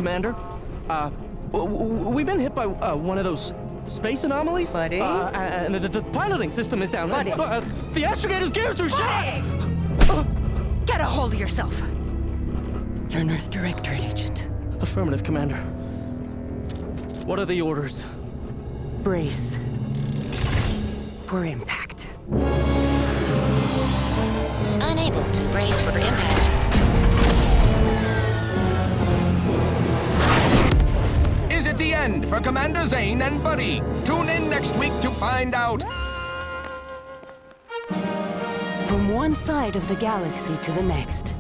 Commander. We've been hit by one of those space anomalies. Buddy? And the piloting system is down. Buddy? The astrogator's gears are shot! Get a hold of yourself! You're an Earth Directorate Agent. Affirmative, Commander. What are the orders? Brace for impact. Unable to brace for impact. Is it the end for Commander Zane and Buddy? Tune in next week to find out. From one side of the galaxy to the next,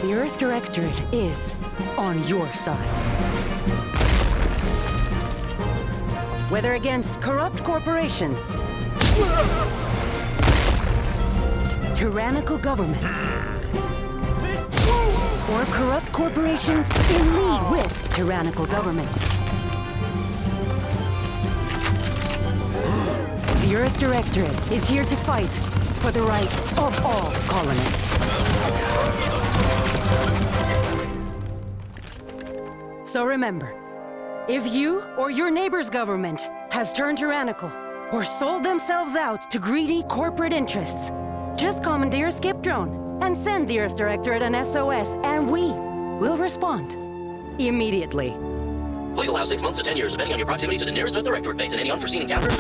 the Earth Directorate is on your side. Whether against corrupt corporations, tyrannical governments, or corrupt corporations in league with tyrannical governments, the Earth Directorate is here to fight for the rights of all colonists. So remember, if you or your neighbor's government has turned tyrannical or sold themselves out to greedy corporate interests, just commandeer a skip drone and send the Earth Directorate an SOS, and we will respond immediately. Please allow 6 months to 10 years, depending on your proximity to the nearest Earth Directorate base and any unforeseen encounters.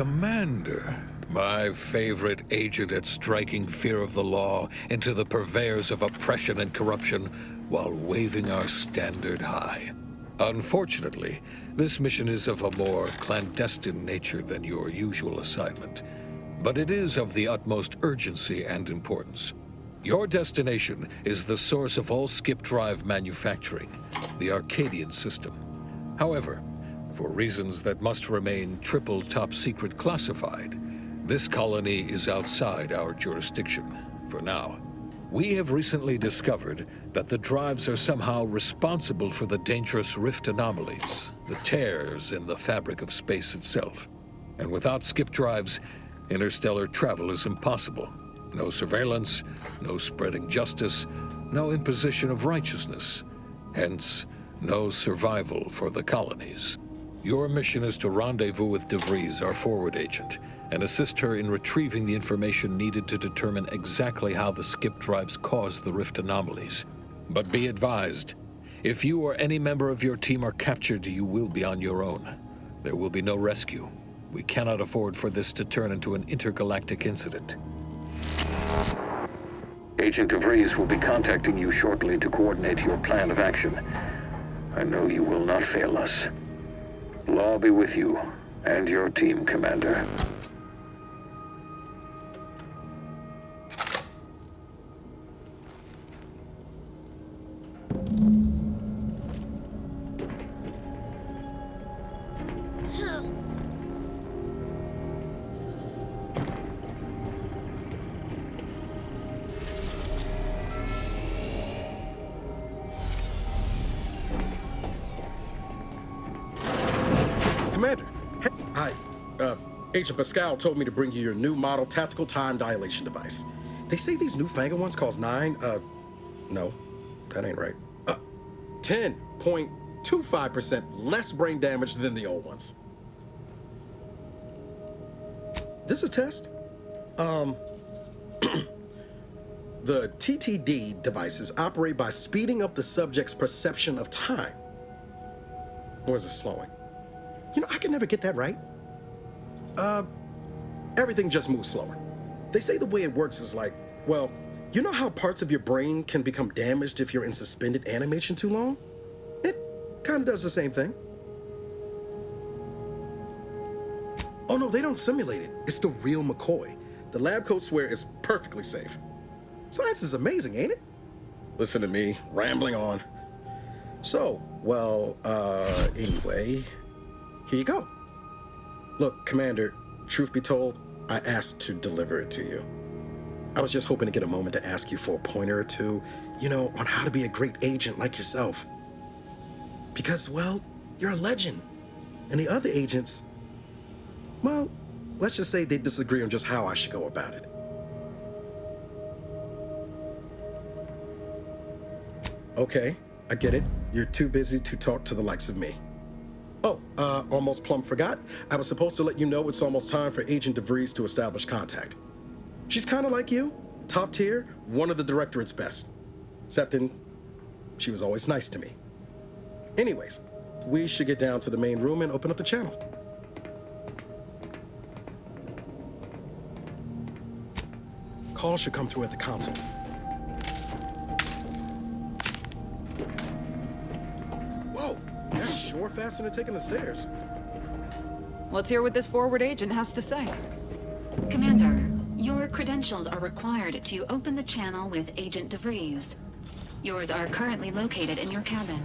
Commander, my favorite agent at striking fear of the law into the purveyors of oppression and corruption while waving our standard high. Unfortunately, this mission is of a more clandestine nature than your usual assignment, but it is of the utmost urgency and importance. Your destination is the source of all skip drive manufacturing, the Arcadian system. However, for reasons that must remain triple top secret classified, this colony is outside our jurisdiction for now. We have recently discovered that the drives are somehow responsible for the dangerous rift anomalies, the tears in the fabric of space itself. And without skip drives, interstellar travel is impossible. No surveillance, no spreading justice, no imposition of righteousness. Hence, no survival for the colonies. Your mission is to rendezvous with DeVries, our forward agent, and assist her in retrieving the information needed to determine exactly how the skip drives cause the rift anomalies. But be advised, if you or any member of your team are captured, you will be on your own. There will be no rescue. We cannot afford for this to turn into an intergalactic incident. Agent DeVries will be contacting you shortly to coordinate your plan of action. I know you will not fail us. Law be with you and your team, Commander. Commander, hey, hi. Agent Pascal told me to bring you your new model tactical time dilation device. They say these newfangled ones cause no, that ain't right. 10.25% less brain damage than the old ones. This a test? The TTD devices operate by speeding up the subject's perception of time. Or is it slowing? You know, I can never get that right. Everything just moves slower. They say the way it works is like, well, you know how parts of your brain can become damaged if you're in suspended animation too long? It kind of does the same thing. Oh no, they don't simulate it. It's the real McCoy. The lab coats swear it's perfectly safe. Science is amazing, ain't it? Listen to me, rambling on. So, well, anyway, here you go. Look, Commander, truth be told, I asked to deliver it to you. I was just hoping to get a moment to ask you for a pointer or two, you know, on how to be a great agent like yourself. Because, well, you're a legend. And the other agents, well, let's just say they disagree on just how I should go about it. Okay, I get it. You're too busy to talk to the likes of me. Oh, almost plumb forgot. I was supposed to let you know it's almost time for Agent DeVries to establish contact. She's kind of like you, top tier, one of the Directorate's best. Except then, she was always nice to me. Anyways, we should get down to the main room and open up the channel. Call should come through at the console. Whoa, that's sure faster than taking the stairs. Let's hear what this forward agent has to say. Commander, your credentials are required to open the channel with Agent DeVries. Yours are currently located in your cabin.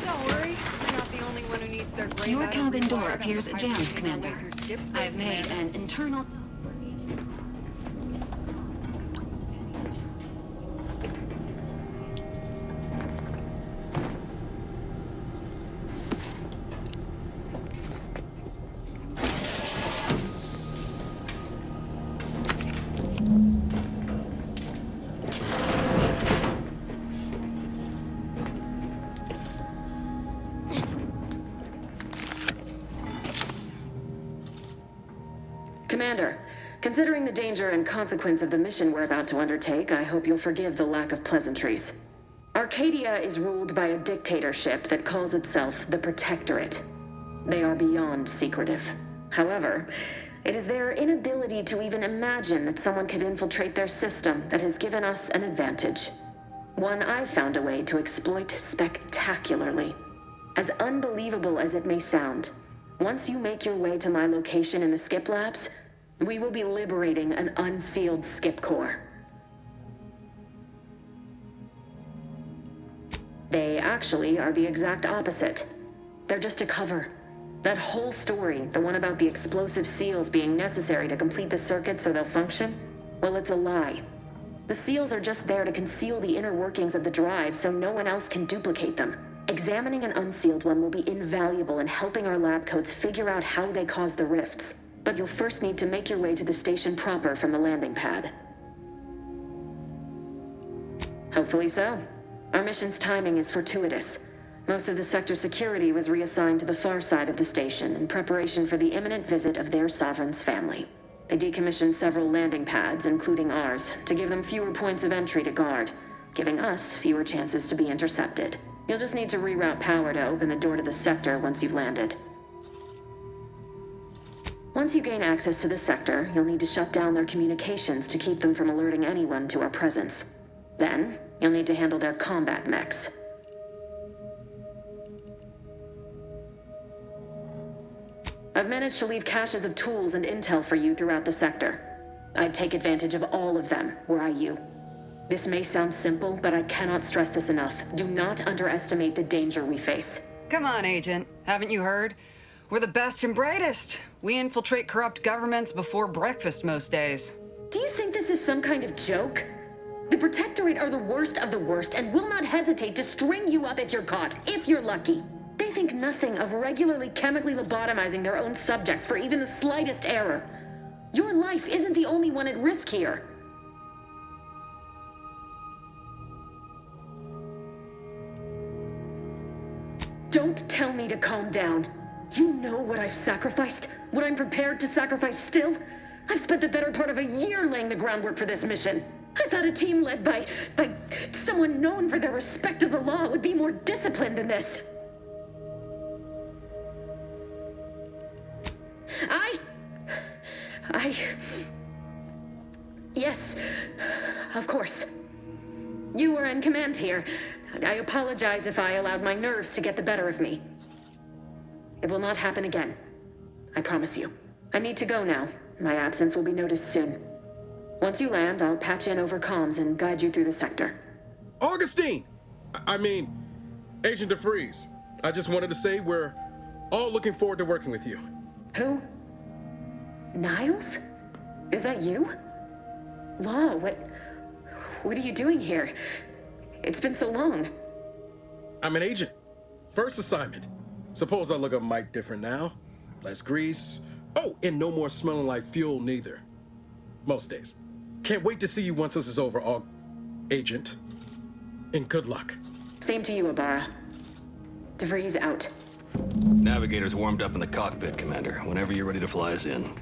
Don't worry, you're not the only one who needs their brain. Your cabin door appears jammed, Commander. I've made an internal... Commander, considering the danger and consequence of the mission we're about to undertake, I hope you'll forgive the lack of pleasantries. Arcadia is ruled by a dictatorship that calls itself the Protectorate. They are beyond secretive. However, It is their inability to even imagine that someone could infiltrate their system that has given us an advantage. One I've found a way to exploit spectacularly. As unbelievable as it may sound, once you make your way to my location in the Skip Labs, we will be liberating an unsealed Skip core. They actually are the exact opposite. They're just a cover. That whole story, the one about the explosive seals being necessary to complete the circuit so they'll function, well, it's a lie. The seals are just there to conceal the inner workings of the drive so no one else can duplicate them. Examining an unsealed one will be invaluable in helping our lab coats figure out how they cause the rifts. But you'll first need to make your way to the station proper from the landing pad. Hopefully so. Our mission's timing is fortuitous. Most of the sector security was reassigned to the far side of the station in preparation for the imminent visit of their sovereign's family. They decommissioned several landing pads, including ours, to give them fewer points of entry to guard, giving us fewer chances to be intercepted. You'll just need to reroute power to open the door to the sector once you've landed. Once you gain access to the sector, you'll need to shut down their communications to keep them from alerting anyone to our presence. Then, you'll need to handle their combat mechs. I've managed to leave caches of tools and intel for you throughout the sector. I'd take advantage of all of them, were I you. This may sound simple, but I cannot stress this enough. Do not underestimate the danger we face. Come on, Agent. Haven't you heard? We're the best and brightest. We infiltrate corrupt governments before breakfast most days. Do you think this is some kind of joke? The Protectorate are the worst of the worst and will not hesitate to string you up if you're caught, if you're lucky. They think nothing of regularly chemically lobotomizing their own subjects for even the slightest error. Your life isn't the only one at risk here. Don't tell me to calm down. You know what I've sacrificed, what I'm prepared to sacrifice still. I've spent the better part of a year laying the groundwork for this mission. I thought a team led by someone known for their respect of the law would be more disciplined than this. Yes, of course. You were in command here. I apologize if I allowed my nerves to get the better of me. It will not happen again. I promise you. I need to go now. My absence will be noticed soon. Once you land, I'll patch in over comms and guide you through the sector. Augustine! Agent DeFreeze. I just wanted to say we're all looking forward to working with you. Who? Niles? Is that you? Law, what are you doing here? It's been so long. I'm an agent. First assignment. Suppose I look a mite different now. Less grease. Oh, and no more smelling like fuel neither. Most days. Can't wait to see you once this is over, Agent. And good luck. Same to you, Ibarra. DeVries out. Navigator's warmed up in the cockpit, Commander. Whenever you're ready to fly us in.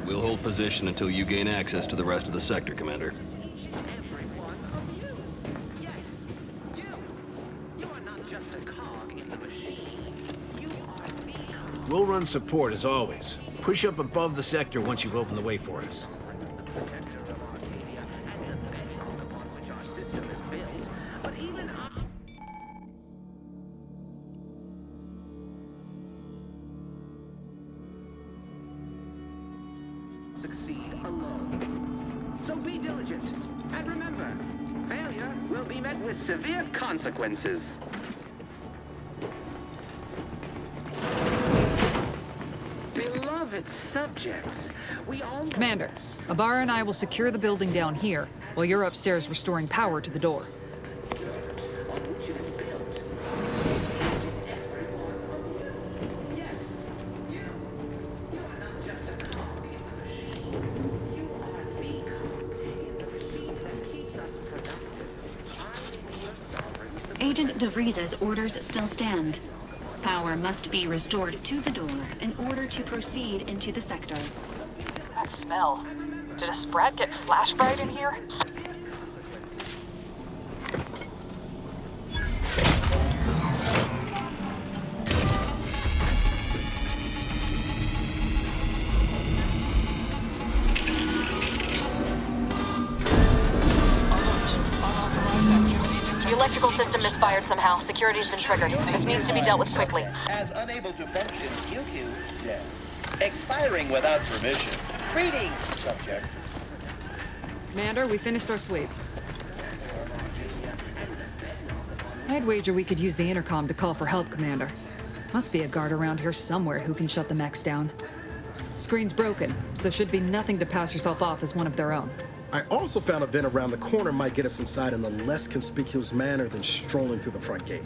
We'll hold position until you gain access to the rest of the sector, Commander. We'll run support as always. Push up above the sector once you've opened the way for us. succeed alone. So be diligent, and remember, failure will be met with severe consequences. Beloved subjects, we all... Commander, Ibarra and I will secure the building down here, while you're upstairs restoring power to the door. On which it is built. Yes, you are not just a cog in the machine. You are the cog in the machine that keeps us productive. I am your sovereign. Agent DeVries's orders still stand. Power must be restored to the door in order to proceed into the sector. That smell. Did a Sprat get flash fried in here? The electrical system misfired somehow. Security's been triggered. This needs to be dealt with quickly. As unable to function due to death. Expiring without permission. Greetings, subject. Commander, we finished our sweep. I'd wager we could use the intercom to call for help, Commander. Must be a guard around here somewhere who can shut the mechs down. Screen's broken, so should be nothing to pass yourself off as one of their own. I also found a vent around the corner might get us inside in a less conspicuous manner than strolling through the front gate.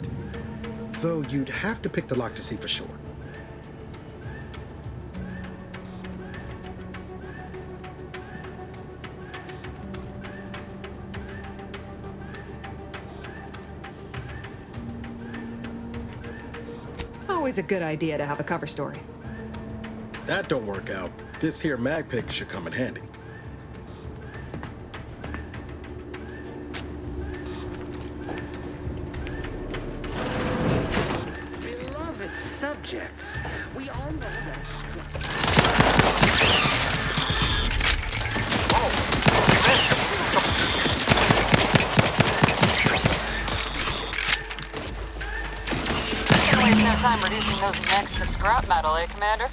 Though you'd have to pick the lock to see for sure. Always a good idea to have a cover story. That don't work out. This here mag pick should come in handy. Beloved subjects, we all know that... Can't waste no time reducing those necks to scrap metal, eh, Commander?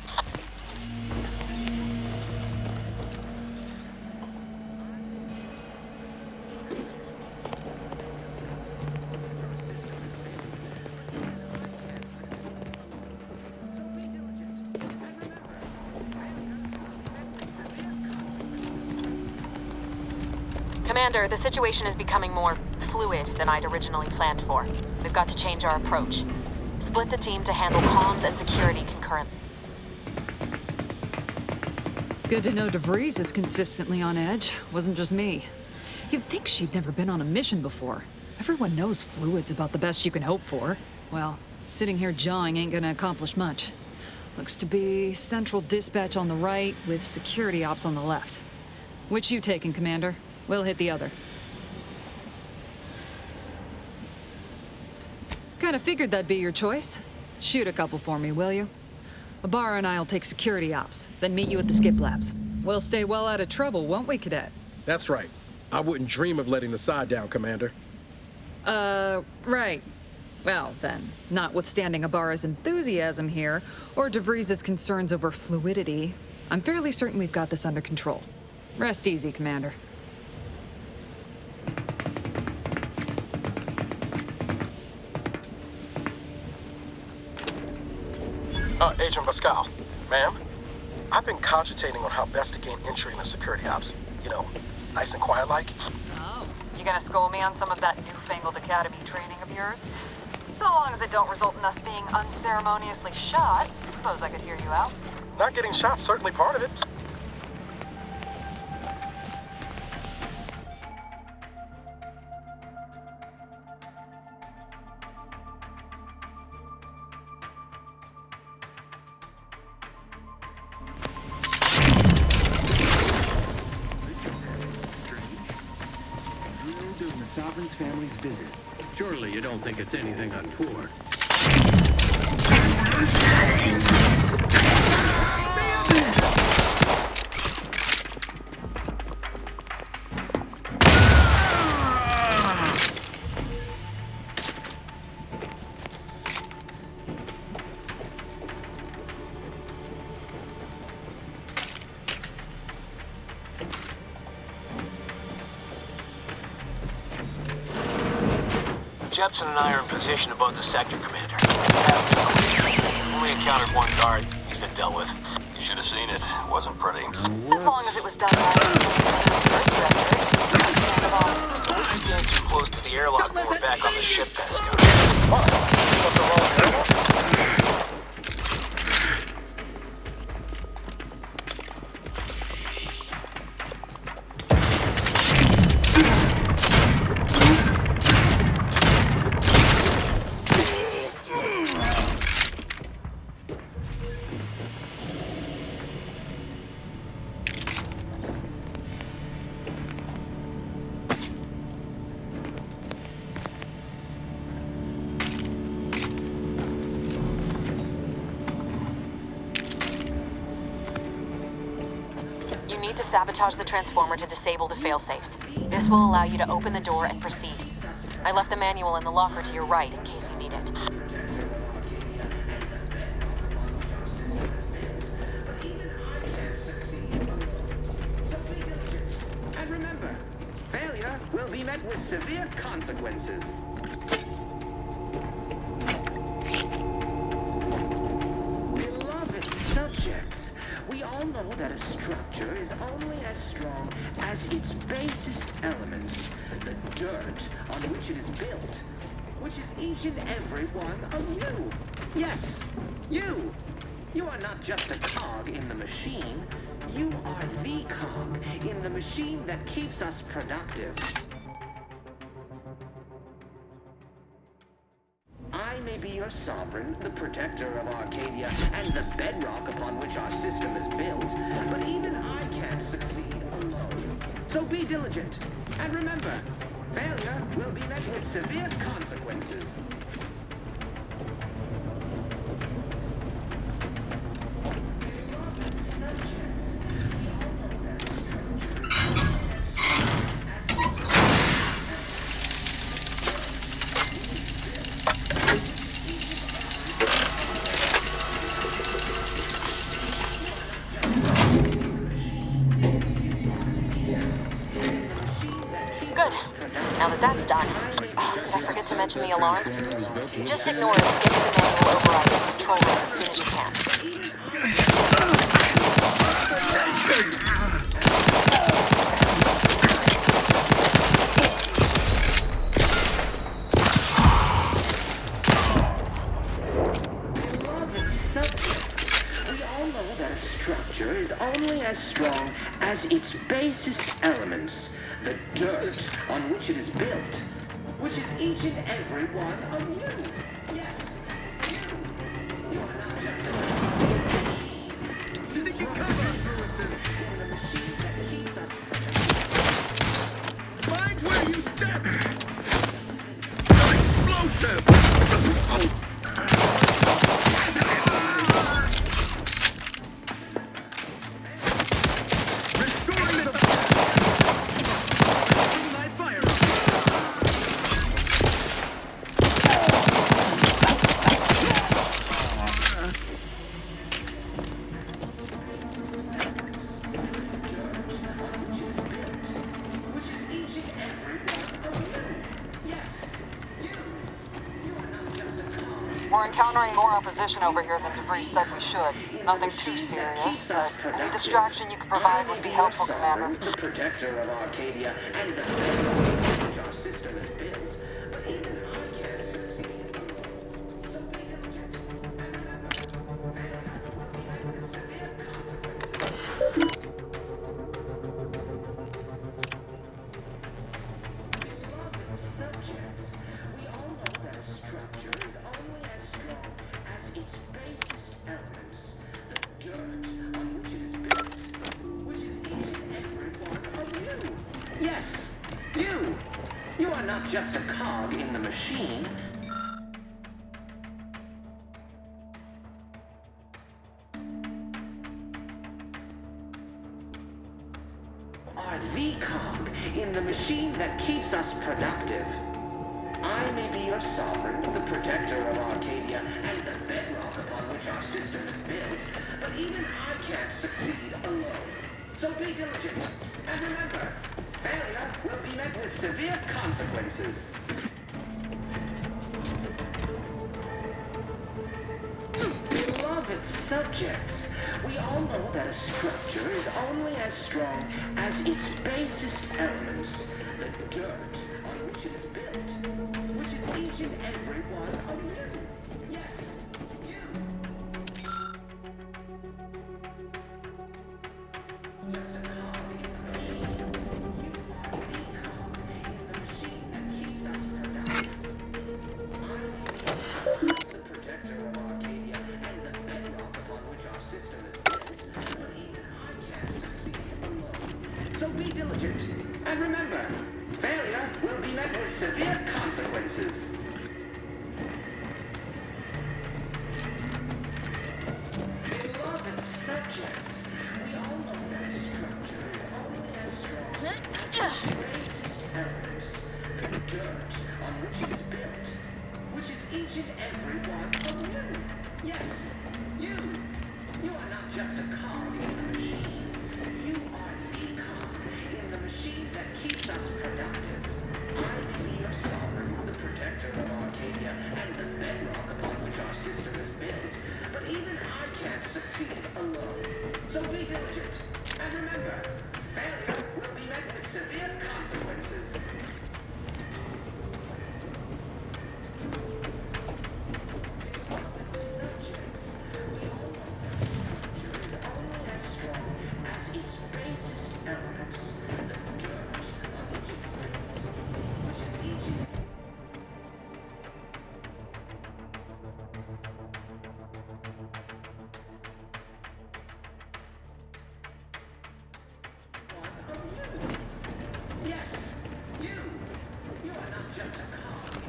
Commander, the situation is becoming more fluid than I'd originally planned for. We've got to change our approach. Split the team to handle comms and security concurrently. Good to know DeVries is consistently on edge. Wasn't just me. You'd think she'd never been on a mission before. Everyone knows fluid's about the best you can hope for. Well, sitting here jawing ain't gonna accomplish much. Looks to be central dispatch on the right with security ops on the left. Which you taking, Commander? We'll hit the other. Kinda figured that'd be your choice. Shoot a couple for me, will you? Ibarra and I'll take security ops, then meet you at the skip labs. We'll stay well out of trouble, won't we, Cadet? That's right. I wouldn't dream of letting the side down, Commander. Right. Well, then, notwithstanding Ibarra's enthusiasm here, or DeVries' concerns over fluidity, I'm fairly certain we've got this under control. Rest easy, Commander. Agent Pascal. Ma'am? I've been cogitating on how best to gain entry into security ops. You know, nice and quiet like. Oh. You gonna school me on some of that newfangled academy training of yours? So long as it don't result in us being unceremoniously shot, suppose I could hear you out. Not getting shot, certainly part of it. The Sovereign's family's visit. Surely you don't think it's anything untoward. Jepson and I are in position above the sector, Commander. Only encountered one guard. He's been dealt with. You should have seen it. It wasn't pretty. As long as it was done by Earth Directorate. Getting too close to the airlock when we're back on the ship, Pascal. Sabotage the transformer to disable the failsafes. This will allow you to open the door and proceed. I left the manual in the locker to your right in case you need it. And remember, failure will be met with severe consequences. Beloved subjects, we all know that a structure is only as strong as its basest elements, the dirt on which it is built, which is each and every one of you. Yes, you. You are not just a cog in the machine. You are the cog in the machine that keeps us productive. I may be your sovereign, the protector of Arcadia, and the bedrock upon which our system is built, but even I can't succeed alone. So be diligent, and remember, failure will be met with severe consequences. Mention the alarm? Just ignore it and get to the manual override the control room as soon as you can. Beloved subjects, we all know that a structure is only as strong as its basest elements, the dirt on which it is built, which is each and every one of you. Yes, you. You are not just a machine. You think you cover influences in the machine that keeps us productive. Mind where you step! Explosive! We're encountering more opposition over here than DeVries said we should. Nothing too serious, but any distraction you could provide would be helpful, Commander. The protector of Arcadia and the bedrock which our system is built, but even I can't succeed. So be diligent, and remember, failure will be met with severe consequences. Beloved subjects, we all know that a structure is only as strong as its basest elements, the dirt on which it is built, which is each and every one of you. Yes, you. You are not just a cog in the machine. Are the cog in the machine that keeps us productive. I may be your sovereign, the protector of Arcadia, and the bedrock upon which our system is built, but even I can't succeed alone. So be diligent, and remember, failure will be met with severe consequences. subjects, we all know that a structure is only as strong as its basest elements, the dirt on which it is built, which is each and every one of you. Yes, you. Just a cog in the machine. You are the cog in the machine that keeps us productive. The protector of Arcadia and the bedrock upon which our system is built, but even I can't succeed alone. So be diligent, and remember, failure will be met with severe consequences. Beloved subjects, we all know that a structure is only as strong as its basest elements, the dirt on which it is built, which is each and every one of you. Yes, you. You are not just a cog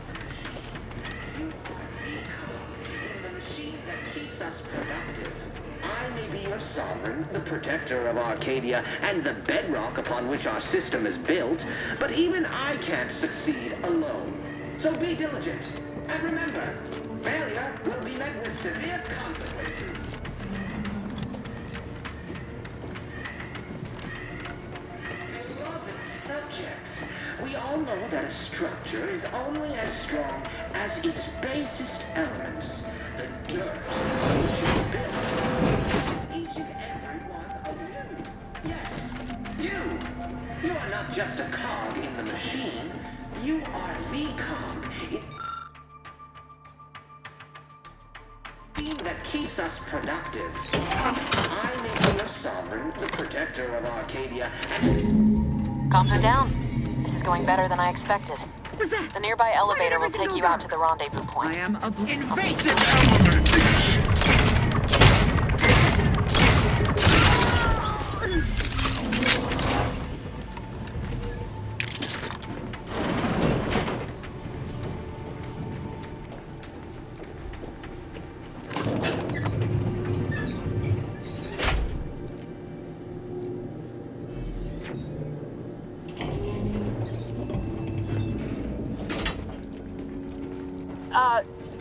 in the machine. You are the cog in the machine that keeps us productive. I may be your sovereign, the protector of Arcadia, and the bedrock upon which our system is built, but even I can't succeed alone. So be diligent, and remember, failure will be met with severe consequences. Sovereign, the protector of Arcadia, and the bedrock upon which our system is built, but even I can't succeed alone. So be diligent, and remember, failure will be met with severe consequences. Beloved subjects, we all know that a structure is only as strong as its basest elements, the dirt on which it is built. Each and every one of you. Yes, you. You are not just a cog in the machine. You are the cog that keeps us productive. I may be your sovereign, the protector of Arcadia, and... Comms are down. This is going better than I expected. The nearby elevator will take you out to the rendezvous point. I am invasive element!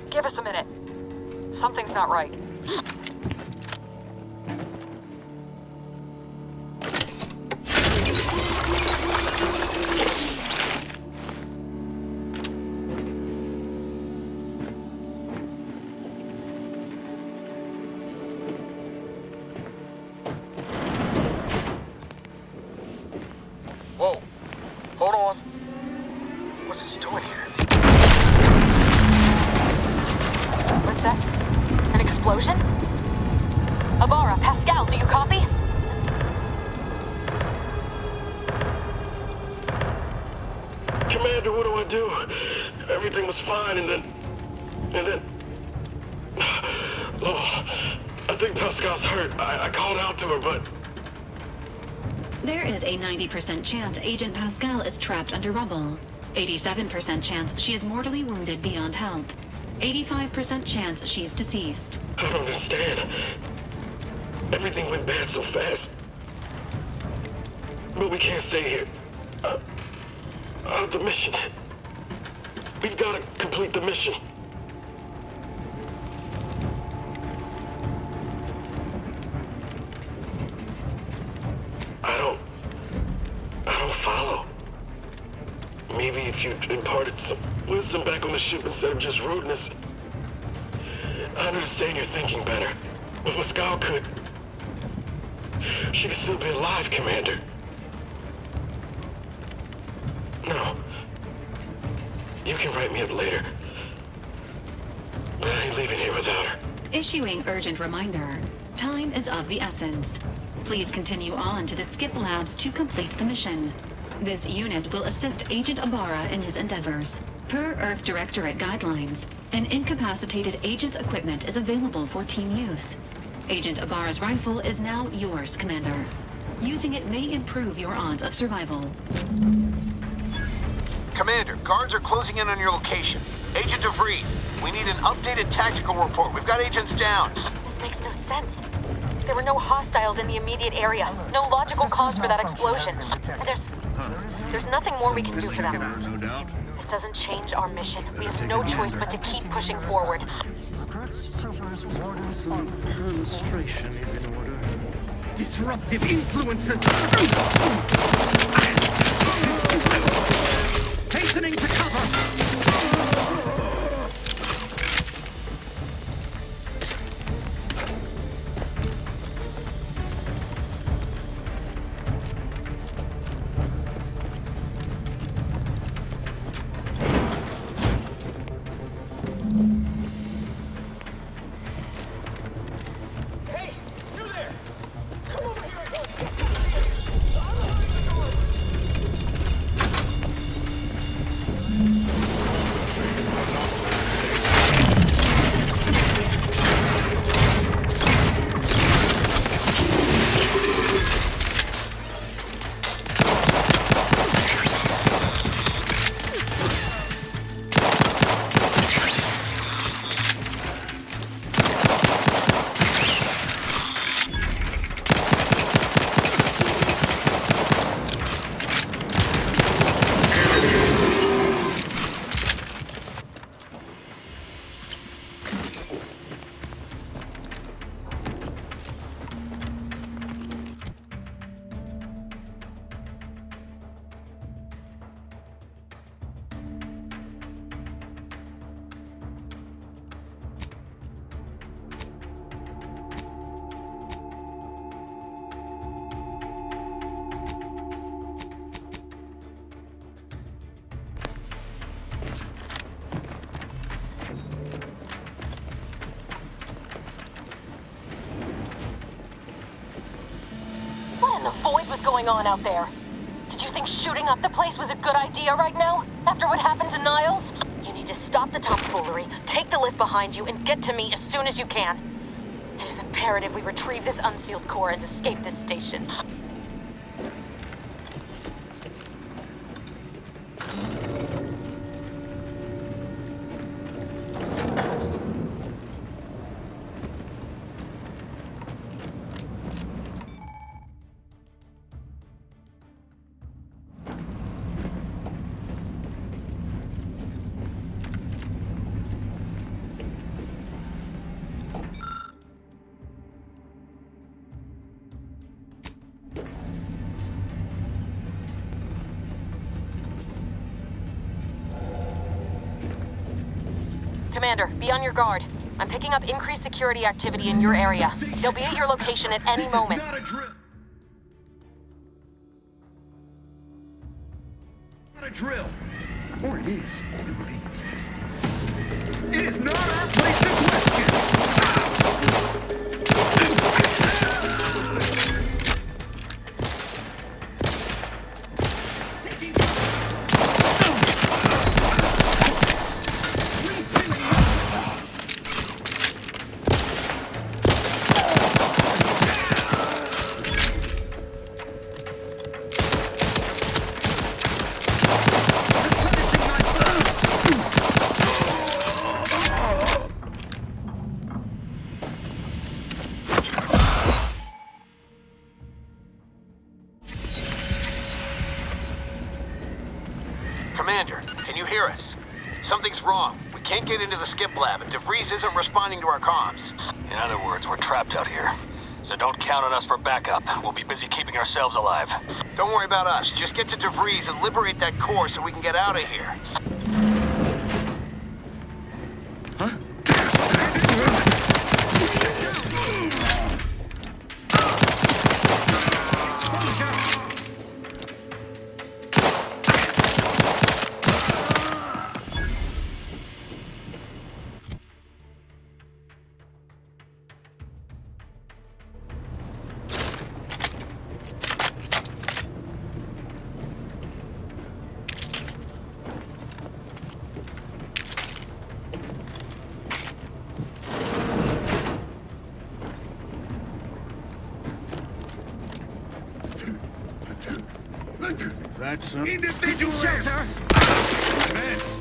Give us a minute. Something's not right. Whoa. Hold on. What's this doing here? What's that? An explosion? Avara, Pascal, do you copy? Commander, what do I do? Everything was fine, and then... Oh, I think Pascal's hurt. I called out to her, but... There is a 90% chance Agent Pascal is trapped under rubble. 87% chance she is mortally wounded beyond help. 85% chance she's deceased. I don't understand. Everything went bad so fast. But we can't stay here. The mission. We've got to complete the mission. I don't follow. Maybe if you imparted some wisdom back on the ship instead of just rudeness, I understand you're thinking better. But Pascal could... She could still be alive, Commander. No. You can write me up later. But I ain't leaving here without her. Issuing urgent reminder. Time is of the essence. Please continue on to the Skip Labs to complete the mission. This unit will assist Agent Ibarra in his endeavors. Per Earth Directorate guidelines, an incapacitated agent's equipment is available for team use. Agent Ibarra's rifle is now yours, Commander. Using it may improve your odds of survival. Commander, guards are closing in on your location. Agent DeVries, we need an updated tactical report. We've got agents down. This makes no sense. There were no hostiles in the immediate area. No logical cause for that explosion. There's nothing more we can do for them. No doubt. This doesn't change our mission. We have no choice but to keep pushing forward. Demonstration is in order. Disruptive influences. Hastening to cover. What's going on out there? Did you think shooting up the place was a good idea right now? After what happened to Niles? You need to stop the tomfoolery, take the lift behind you, and get to me as soon as you can. It is imperative we retrieve this unsealed core and escape this station. Commander, be on your guard. I'm picking up increased security activity in your area. They'll be at your location at any moment. Not a drill. Or it is. It would be tasty. It is not our place to question. Commander, can you hear us? Something's wrong. We can't get into the skip lab, and DeVries isn't responding to our comms. In other words, we're trapped out here. So don't count on us for backup. We'll be busy keeping ourselves alive. Don't worry about us. Just get to DeVries and liberate that core so we can get out of here. Huh? That's some individualists! Advance!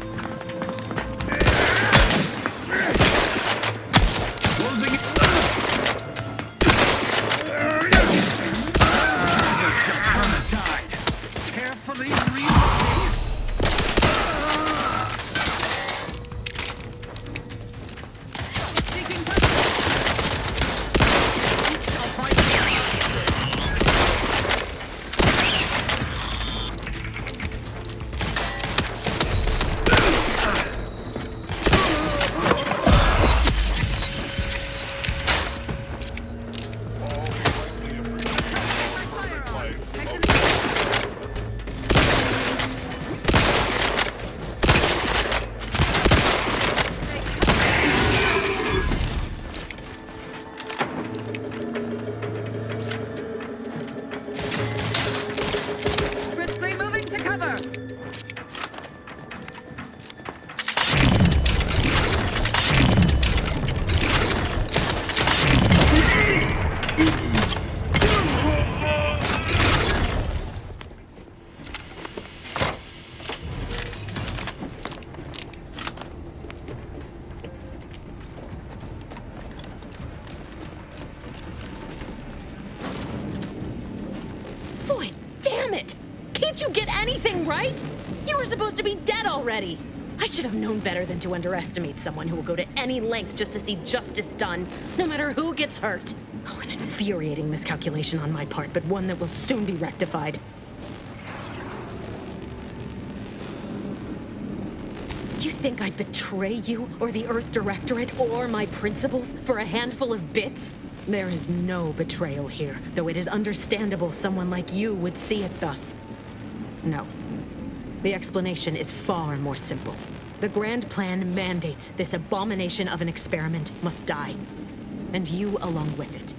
Closing it. Carefully reloading. Boy, damn it! Can't you get anything right? You were supposed to be dead already. I should have known better than to underestimate someone who will go to any length just to see justice done, no matter who gets hurt. Oh, an infuriating miscalculation on my part, but one that will soon be rectified. You think I'd betray you, or the Earth Directorate, or my principals for a handful of bits? There is no betrayal here, though it is understandable someone like you would see it thus. No. The explanation is far more simple. The grand plan mandates this abomination of an experiment must die, and you along with it.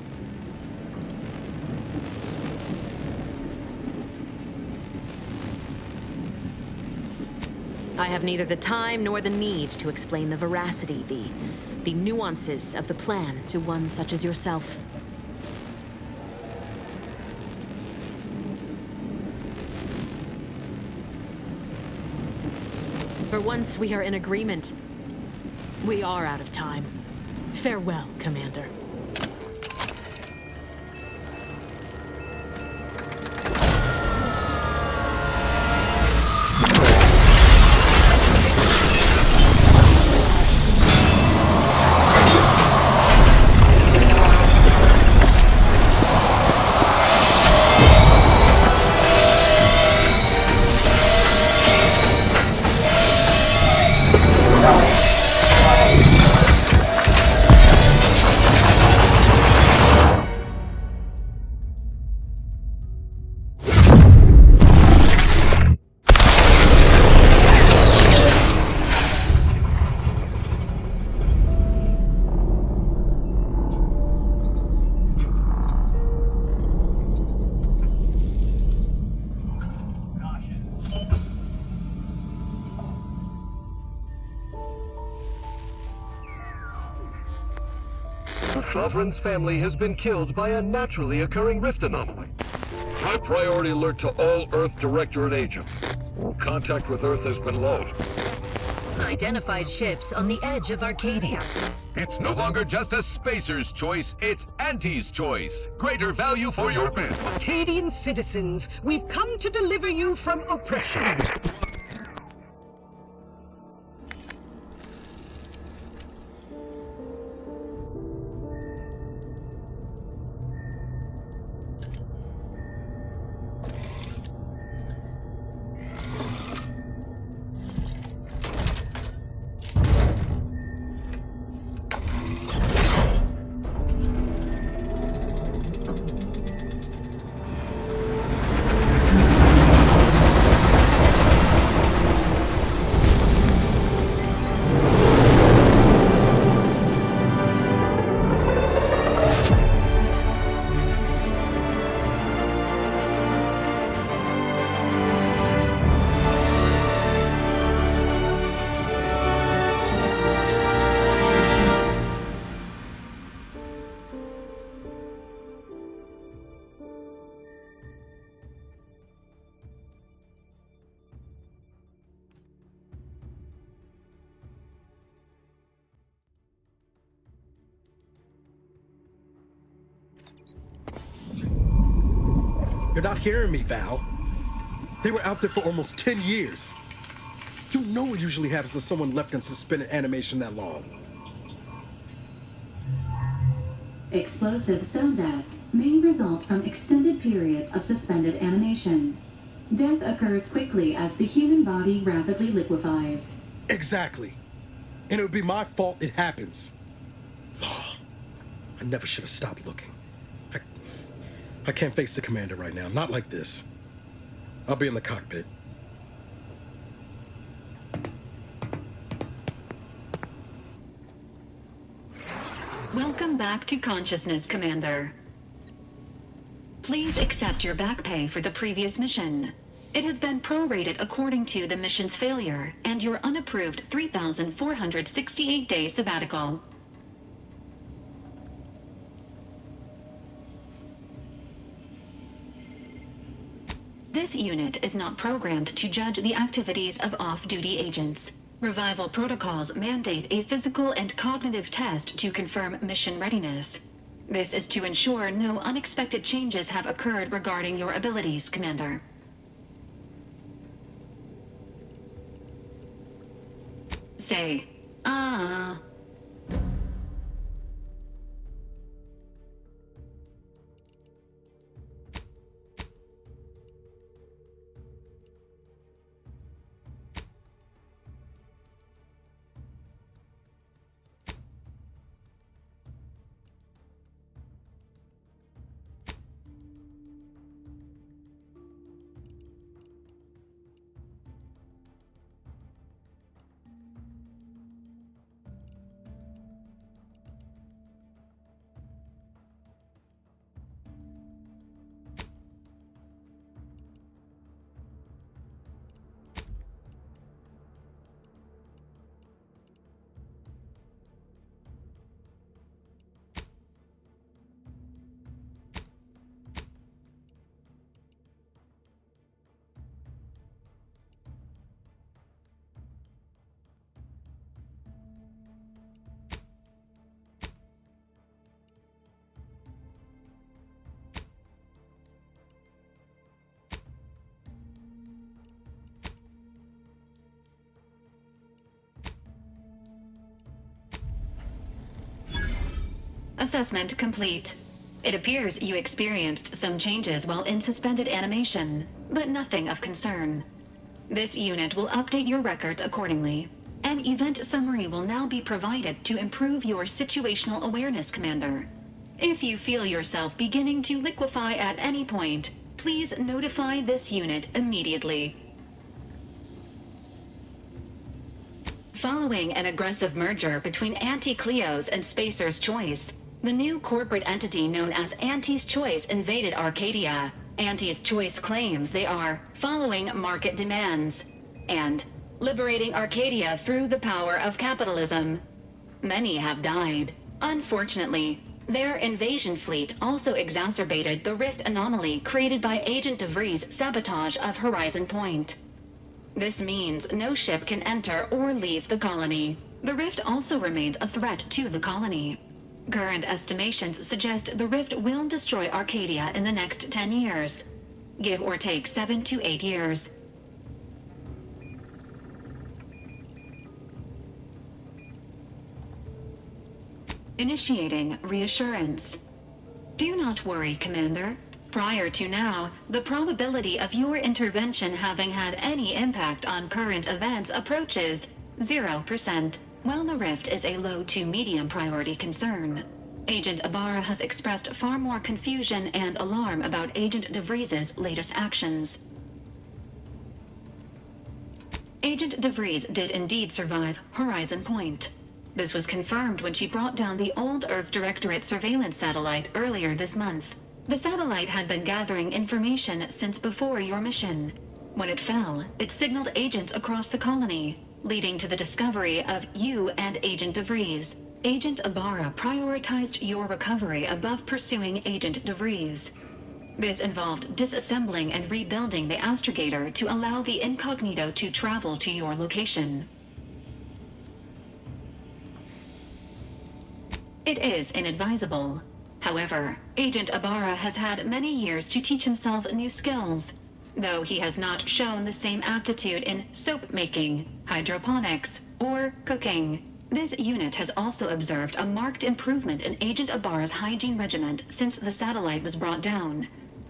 I have neither the time nor the need to explain the veracity, the nuances of the plan to one such as yourself. For once we are in agreement. We are out of time. Farewell, Commander. Sovereign's family has been killed by a naturally occurring rift anomaly. High priority alert to all Earth Directorate Agent. Contact with Earth has been low. Identified ships on the edge of Arcadia. It's no longer just a spacer's choice, it's Auntie's choice. Greater value for your bid. Arcadian citizens, we've come to deliver you from oppression. You're not hearing me, Val. They were out there for almost 10 years. You know what usually happens to someone left in suspended animation that long. Explosive cell death may result from extended periods of suspended animation. Death occurs quickly as the human body rapidly liquefies. Exactly. And it would be my fault it happens. Oh, I never should have stopped looking. I can't face the commander right now, not like this. I'll be in the cockpit. Welcome back to consciousness, Commander. Please accept your back pay for the previous mission. It has been prorated according to the mission's failure and your unapproved 3,468-day sabbatical. This unit is not programmed to judge the activities of off-duty agents. Revival protocols mandate a physical and cognitive test to confirm mission readiness. This is to ensure no unexpected changes have occurred regarding your abilities, Commander. Say, ah. Assessment complete. It appears you experienced some changes while in suspended animation, but nothing of concern. This unit will update your records accordingly. An event summary will now be provided to improve your situational awareness, Commander. If you feel yourself beginning to liquefy at any point, please notify this unit immediately. Following an aggressive merger between Anti-Cleo's and Spacer's Choice, the new corporate entity known as Anti's Choice invaded Arcadia. Anti's Choice claims they are following market demands and liberating Arcadia through the power of capitalism. Many have died. Unfortunately, their invasion fleet also exacerbated the rift anomaly created by Agent DeVries' sabotage of Horizon Point. This means no ship can enter or leave the colony. The rift also remains a threat to the colony. Current estimations suggest the rift will destroy Arcadia in the next 10 years. Give or take 7 to 8 years. Initiating reassurance. Do not worry, Commander. Prior to now, the probability of your intervention having had any impact on current events approaches 0%. While the rift is a low to medium priority concern, Agent Ibarra has expressed far more confusion and alarm about Agent DeVries' latest actions. Agent DeVries did indeed survive Horizon Point. This was confirmed when she brought down the old Earth Directorate surveillance satellite earlier this month. The satellite had been gathering information since before your mission. When it fell, it signaled agents across the colony, leading to the discovery of you and Agent DeVries. Agent Ibarra prioritized your recovery above pursuing Agent DeVries. This involved disassembling and rebuilding the astrogator to allow the incognito to travel to your location. It is inadvisable. However, Agent Ibarra has had many years to teach himself new skills, though he has not shown the same aptitude in soap making, hydroponics, or cooking. This unit has also observed a marked improvement in Agent Ibarra's hygiene regimen since the satellite was brought down.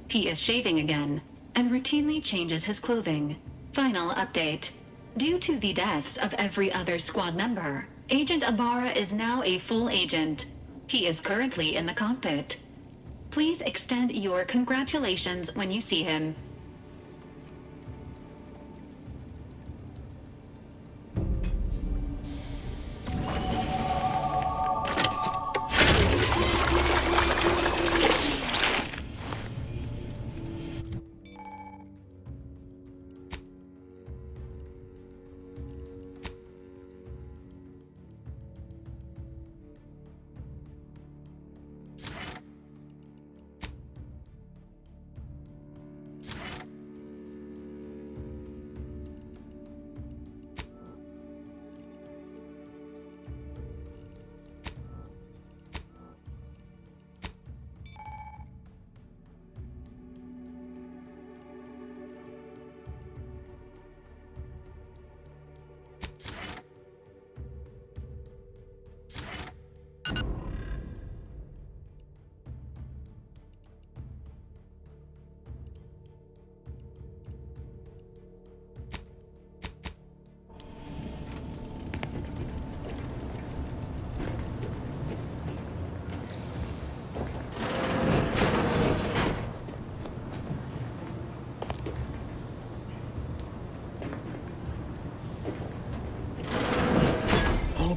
He is shaving again, and routinely changes his clothing. Final update. Due to the deaths of every other squad member, Agent Ibarra is now a full agent. He is currently in the cockpit. Please extend your congratulations when you see him.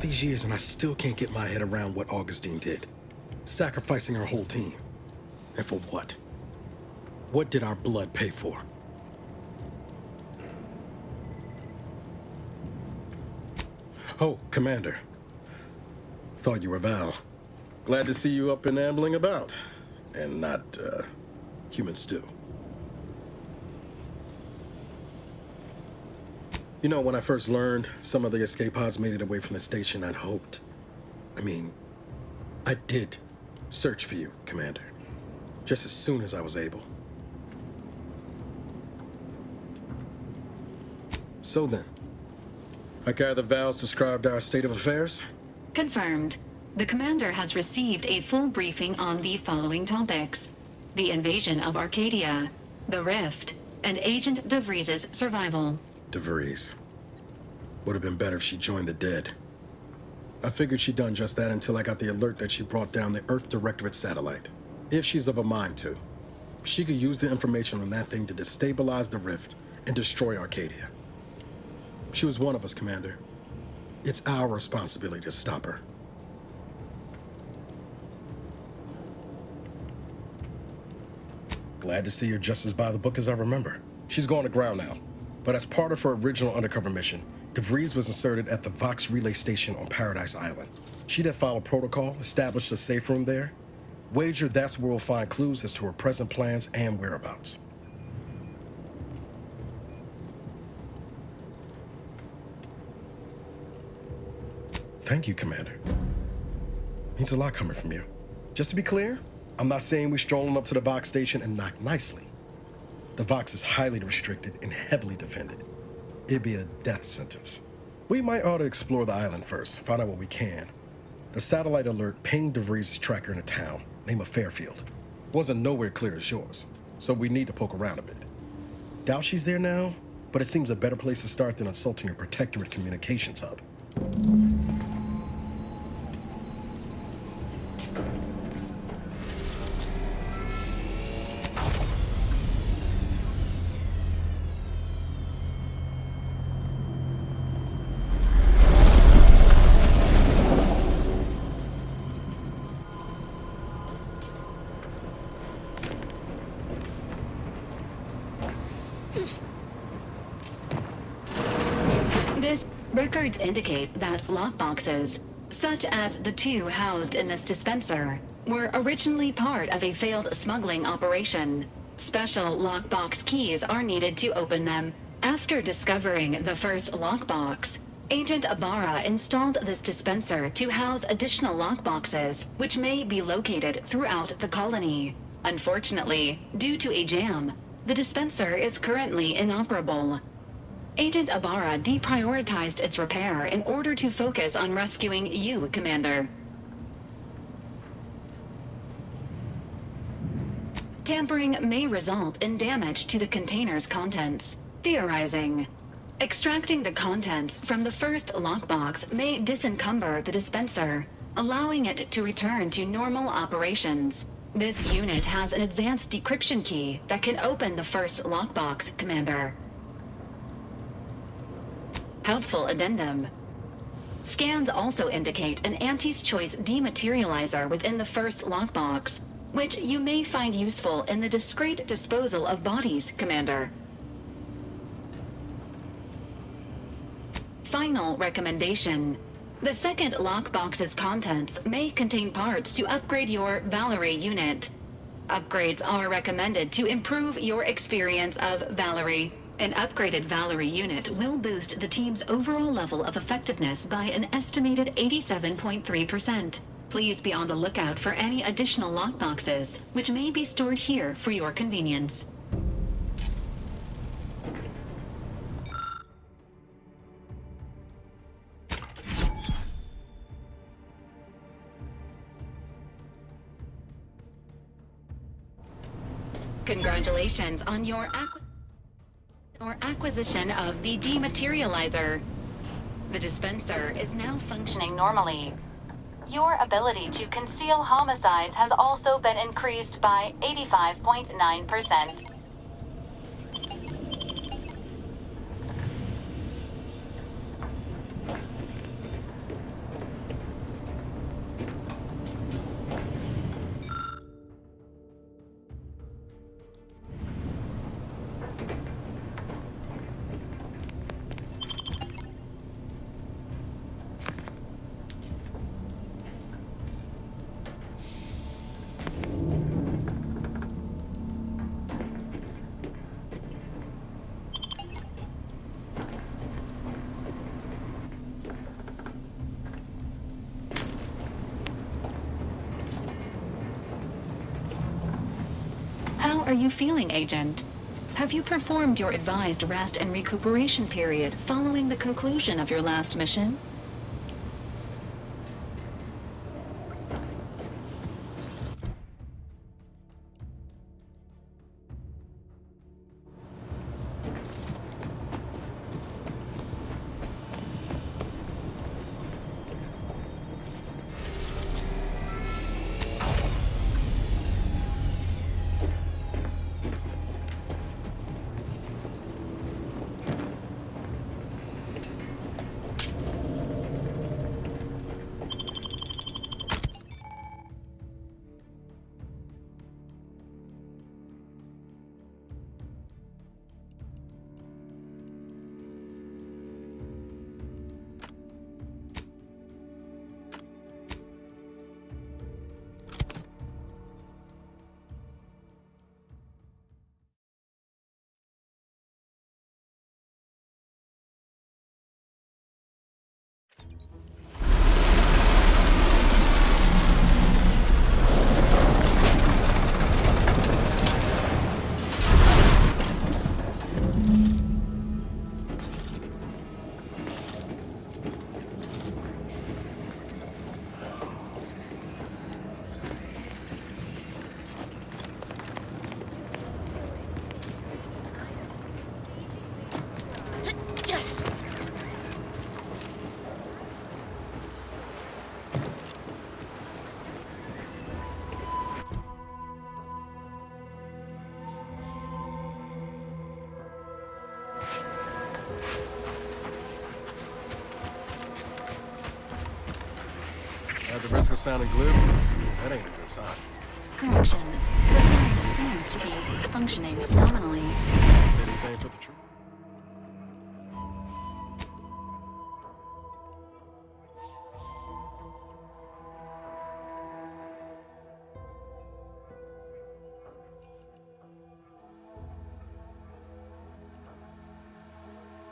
These years and I still can't get my head around what Augustine did. Sacrificing her whole team. And for what? What did our blood pay for? Oh, Commander. Thought you were Val. Glad to see you up and ambling about. And not, human stew. You know, when I first learned some of the escape pods made it away from the station, I'd hoped. I did search for you, Commander. Just as soon as I was able. So then, I gather Val's described our state of affairs? Confirmed. The Commander has received a full briefing on the following topics: the invasion of Arcadia, the Rift, and Agent DeVries' survival. DeVries. Would have been better if she joined the dead. I figured she'd done just that until I got the alert that she brought down the Earth Directorate satellite. If she's of a mind to, she could use the information on that thing to destabilize the Rift and destroy Arcadia. She was one of us, Commander. It's our responsibility to stop her. Glad to see you're just as by the book as I remember. She's going to ground now. But as part of her original undercover mission, DeVries was inserted at the Vox relay station on Paradise Island. She'd have followed protocol, established a safe room there. Wager that's where we'll find clues as to her present plans and whereabouts. Thank you, Commander. Means a lot coming from you. Just to be clear, I'm not saying we're strolling up to the Vox station and knock nicely. The Vox is highly restricted and heavily defended. It'd be a death sentence. We might ought to explore the island first, find out what we can. The satellite alert pinged DeVries' tracker in a town, named Fairfield. Wasn't nowhere clear as yours, so we need to poke around a bit. Doubt she's there now, but it seems a better place to start than assaulting her Protectorate communications hub. Records indicate that lockboxes, such as the two housed in this dispenser, were originally part of a failed smuggling operation. Special lockbox keys are needed to open them. After discovering the first lockbox, Agent Ibarra installed this dispenser to house additional lockboxes, which may be located throughout the colony. Unfortunately, due to a jam, the dispenser is currently inoperable. Agent Ibarra deprioritized its repair in order to focus on rescuing you, Commander. Tampering may result in damage to the container's contents. Theorizing. Extracting the contents from the first lockbox may disencumber the dispenser, allowing it to return to normal operations. This unit has an advanced decryption key that can open the first lockbox, Commander. Helpful addendum. Scans also indicate an Anti's Choice dematerializer within the first lockbox, which you may find useful in the discreet disposal of bodies, Commander. Final recommendation. The second lockbox's contents may contain parts to upgrade your Valerie unit. Upgrades are recommended to improve your experience of Valerie. An upgraded Valerie unit will boost the team's overall level of effectiveness by an estimated 87.3%. Please be on the lookout for any additional lockboxes, which may be stored here for your convenience. Congratulations on your acquisition of the dematerializer. The dispenser is now functioning normally. Your ability to conceal homicides has also been increased by 85.9%. How are you feeling, Agent? Have you performed your advised rest and recuperation period following the conclusion of your last mission? At the risk of sounding glib, that ain't a good sign. Correction. The sign seems to be functioning nominally. Say the same for the truth.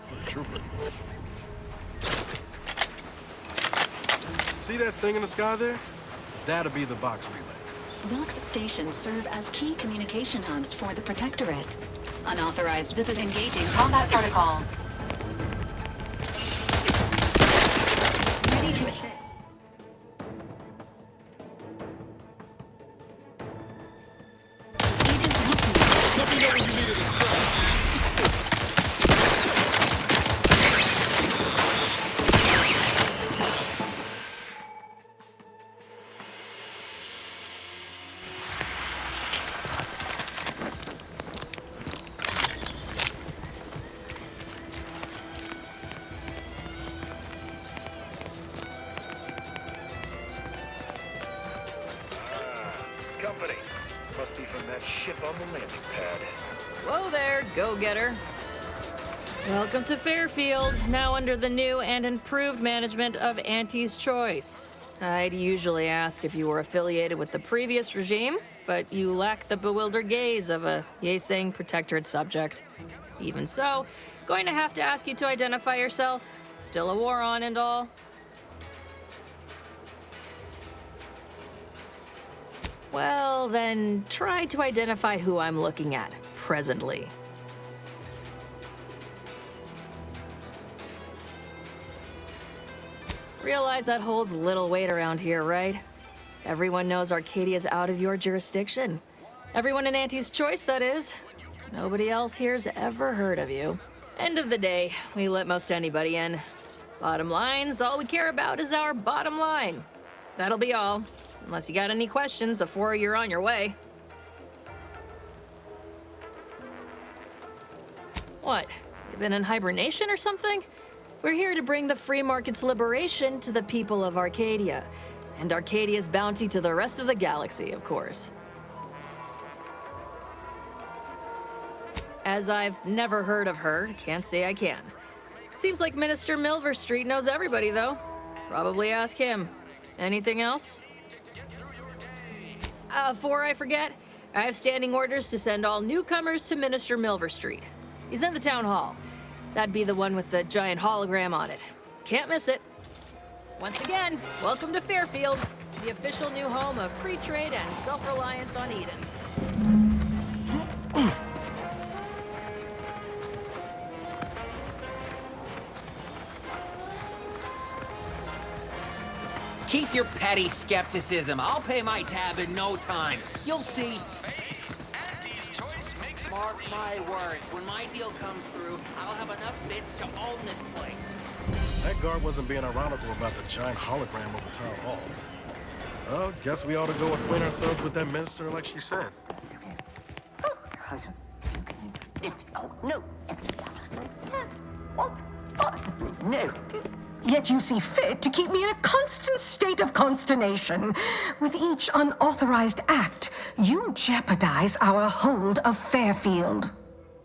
For the trooper. See that thing in the sky there? That'll be the Vox relay. Vox stations serve as key communication hubs for the Protectorate. Unauthorized visit engaging combat protocols. Ready to assist. Company. Must be from that ship on the landing pad. Whoa there, go-getter. Welcome to Fairfield, now under the new and improved management of Auntie's Choice. I'd usually ask if you were affiliated with the previous regime, but you lack the bewildered gaze of a yay-saying Protectorate subject. Even so, going to have to ask you to identify yourself. Still a war on and all. Well, then try to identify who I'm looking at presently. Realize that holds little weight around here, right? Everyone knows Arcadia's out of your jurisdiction. Everyone in Auntie's Choice, that is. Nobody else here's ever heard of you. End of the day, we let most anybody in. Bottom line's all we care about is our bottom line. That'll be all. Unless you got any questions before you're on your way. What? You been in hibernation or something? We're here to bring the free market's liberation to the people of Arcadia. And Arcadia's bounty to the rest of the galaxy, of course. As I've never heard of her, can't say I can. Seems like Minister Milverstreet knows everybody, though. Probably ask him. Anything else? Before I forget, I have standing orders to send all newcomers to Minister Milverstreet. He's in the town hall. That'd be the one with the giant hologram on it. Can't miss it. Once again, welcome to Fairfield, the official new home of free trade and self-reliance on Eden. Keep your petty skepticism. I'll pay my tab in no time. You'll see. Mark my words, when my deal comes through, I'll have enough bits to own this place. That guard wasn't being ironical about the giant hologram over town hall. Well, guess we ought to go acquaint ourselves with that minister like she said. No. Yet you see fit to keep me in a constant state of consternation. With each unauthorized act, you jeopardize our hold of Fairfield.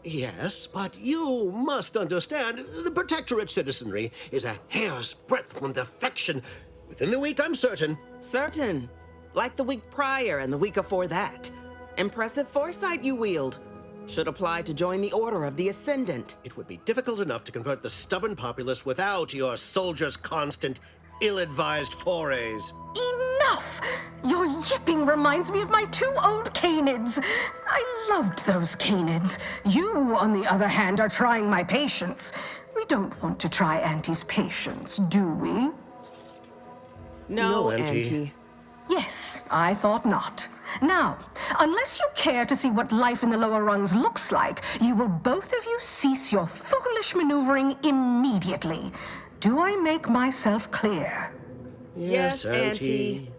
Yes, but you must understand, the Protectorate citizenry is a hair's breadth from defection. Within the week, I'm certain. Certain. Like the week prior and the week before that. Impressive foresight you wield. Should apply to join the Order of the Ascendant. It would be difficult enough to convert the stubborn populace without your soldiers' constant, ill-advised forays. Enough! Your yipping reminds me of my 2 old canids. I loved those canids. You, on the other hand, are trying my patience. We don't want to try Auntie's patience, do we? No, Auntie. Yes, I thought not. Now, unless you care to see what life in the lower rungs looks like, you will both of you cease your foolish maneuvering immediately. Do I make myself clear? Yes, Auntie.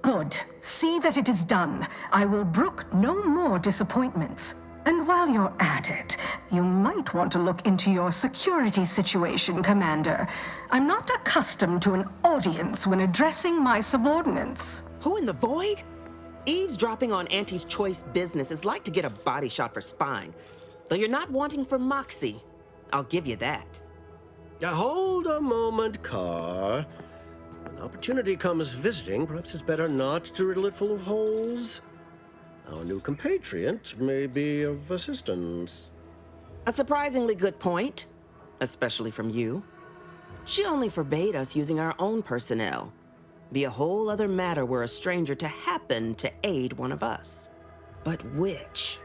Good. See that it is done. I will brook no more disappointments. And while you're at it, you might want to look into your security situation, Commander. I'm not accustomed to an audience when addressing my subordinates. Who in the void? Eavesdropping on Auntie's Choice business is like to get a body shot for spying. Though you're not wanting for moxie. I'll give you that. Hold a moment, Carr. When opportunity comes visiting, perhaps it's better not to riddle it full of holes. Our new compatriot may be of assistance. A surprisingly good point, especially from you. She only forbade us using our own personnel. Be a whole other matter were a stranger to happen to aid one of us. But which?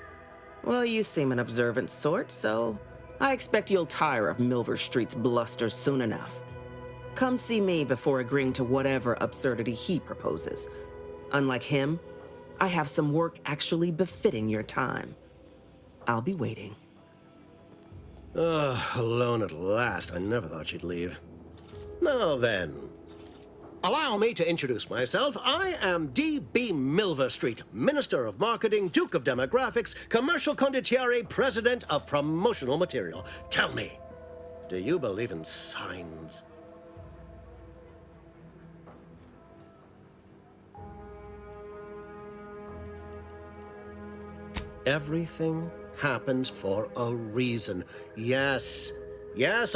Well, you seem an observant sort, so I expect you'll tire of Milver Street's bluster soon enough. Come see me before agreeing to whatever absurdity he proposes. Unlike him, I have some work actually befitting your time. I'll be waiting. Alone at last. I never thought she'd leave. Now then, allow me to introduce myself. I am D.B. Milver Street, Minister of Marketing, Duke of Demographics, Commercial Condottiere, President of Promotional Material. Tell me, do you believe in signs? Everything happens for a reason. Yes,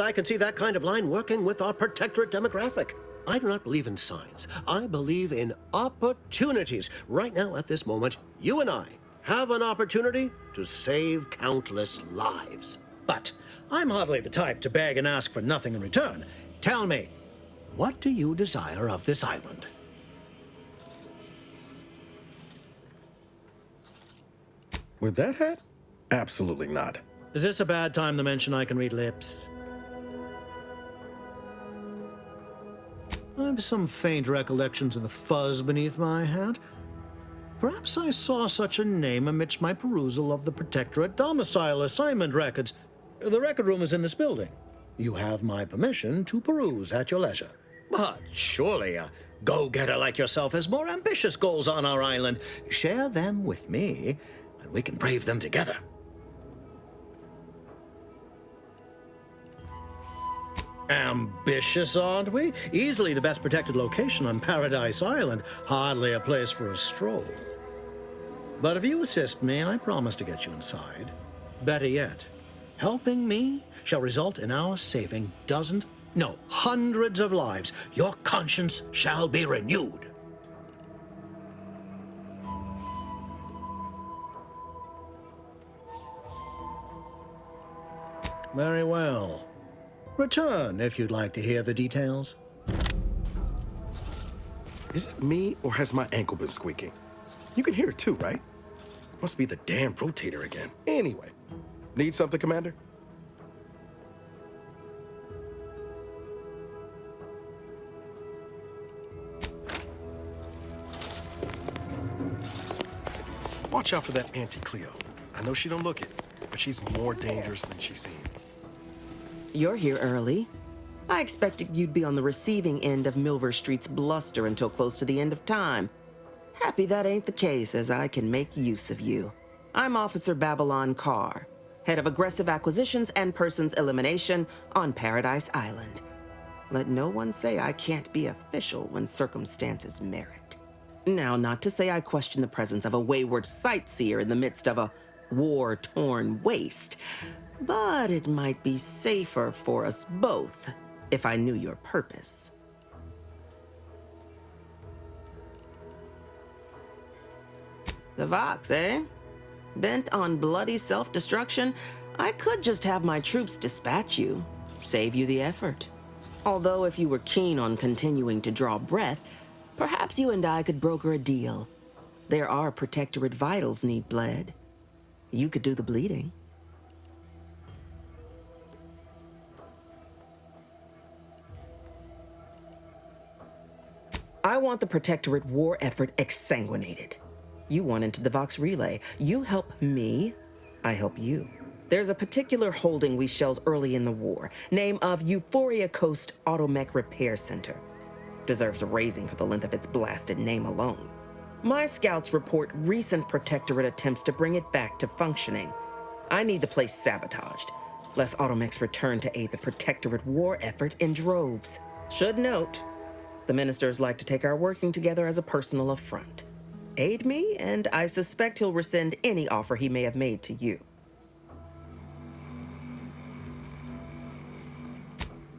I can see that kind of line working with our protectorate demographic. I do not believe in signs. I believe in opportunities. Right now, at this moment, you and I have an opportunity to save countless lives. But I'm hardly the type to beg and ask for nothing in return. Tell me, what do you desire of this island? With that hat? Absolutely not. Is this a bad time to mention I can read lips? I have some faint recollections of the fuzz beneath my hat. Perhaps I saw such a name amidst my perusal of the Protectorate domicile assignment records. The record room is in this building. You have my permission to peruse at your leisure. But surely a go-getter like yourself has more ambitious goals on our island. Share them with me, and we can brave them together. Ambitious, aren't we? Easily the best protected location on Paradise Island. Hardly a place for a stroll. But if you assist me, I promise to get you inside. Better yet, helping me shall result in our saving dozens, no, hundreds of lives. Your conscience shall be renewed. Very well. Return if you'd like to hear the details. Is it me, or has my ankle been squeaking? You can hear it too, right? Must be the damn rotator again. Anyway, need something, Commander? Watch out for that Auntie Cleo. I know she don't look it, but she's more dangerous than she seems. You're here early. I expected you'd be on the receiving end of Milver Street's bluster until close to the end of time. Happy that ain't the case, as I can make use of you. I'm Officer Babylon Carr, head of aggressive acquisitions and persons elimination on Paradise Island. Let no one say I can't be official when circumstances merit. Now, not to say I question the presence of a wayward sightseer in the midst of a war-torn waste, but it might be safer for us both if I knew your purpose. The Vox, eh? Bent on bloody self-destruction? I could just have my troops dispatch you, save you the effort. Although if you were keen on continuing to draw breath, perhaps you and I could broker a deal. There are Protectorate vitals need bled. You could do the bleeding. I want the Protectorate war effort exsanguinated. You want into the Vox Relay. You help me, I help you. There's a particular holding we shelled early in the war, name of Euphoria Coast Automech Repair Center. Deserves a raising for the length of its blasted name alone. My scouts report recent Protectorate attempts to bring it back to functioning. I need the place sabotaged, lest Automechs return to aid the Protectorate war effort in droves. Should note, the ministers like to take our working together as a personal affront. Aid me, and I suspect he'll rescind any offer he may have made to you.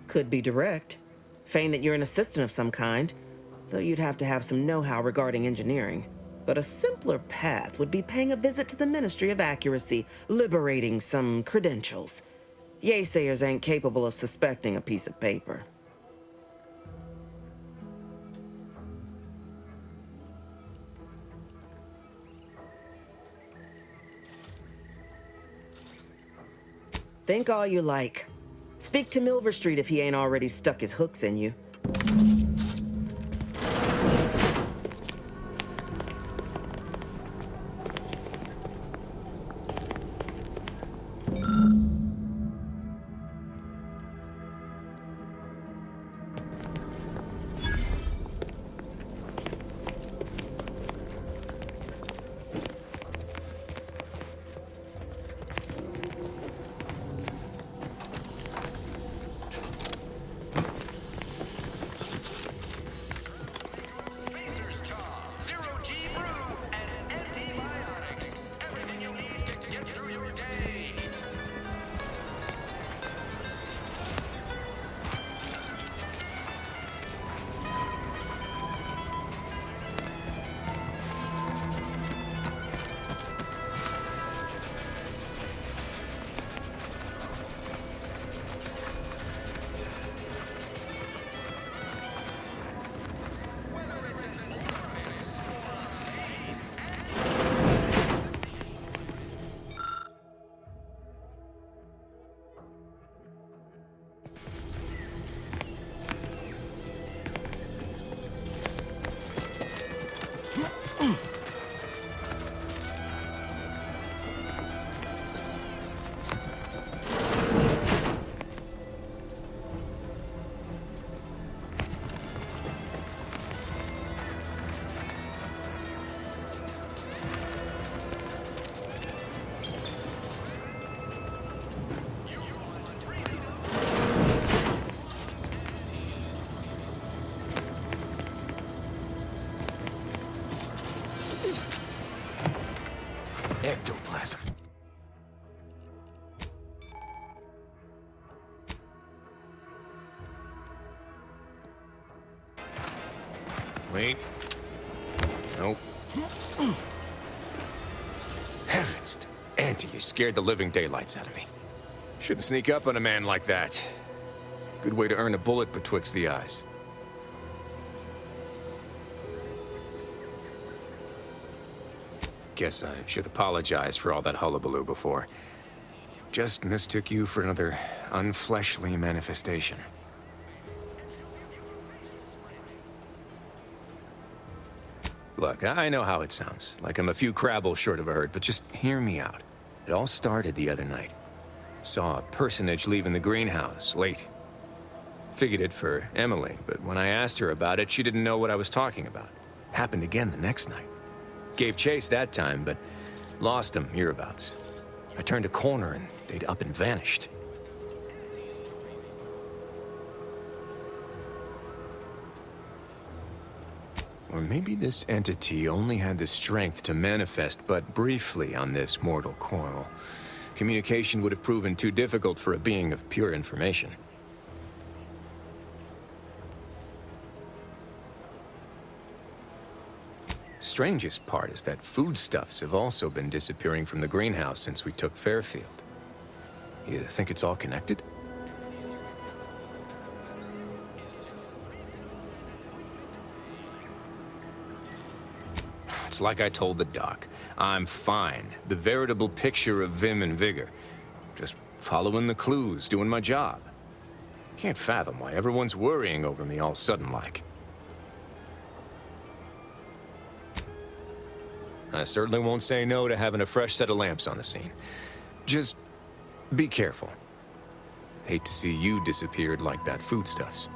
Could be direct. Feign that you're an assistant of some kind, though you'd have to have some know-how regarding engineering. But a simpler path would be paying a visit to the Ministry of Accuracy, liberating some credentials. Yaysayers ain't capable of suspecting a piece of paper. Think all you like. Speak to Milver Street if he ain't already stuck his hooks in you. Ectoplasm. Wait. Nope. Heavens, Auntie, you scared the living daylights out of me. Shouldn't sneak up on a man like that. Good way to earn a bullet betwixt the eyes. Guess I should apologize for all that hullabaloo before. Just mistook you for another unfleshly manifestation. Look, I know how it sounds, like I'm a few crabbles short of a herd, but just hear me out. It all started the other night. Saw a personage leaving the greenhouse, late. Figured it for Emily, but when I asked her about it, she didn't know what I was talking about. Happened again the next night. Gave chase that time, but lost them hereabouts. I turned a corner and they'd up and vanished. Or maybe this entity only had the strength to manifest but briefly on this mortal coil. Communication would have proven too difficult for a being of pure information. Strangest part is that foodstuffs have also been disappearing from the greenhouse since we took Fairfield. You think it's all connected? It's like I told the doc. I'm fine. The veritable picture of vim and vigor. Just following the clues, doing my job. Can't fathom why everyone's worrying over me all sudden-like. I certainly won't say no to having a fresh set of lamps on the scene. Just be careful. Hate to see you disappeared like that foodstuffs.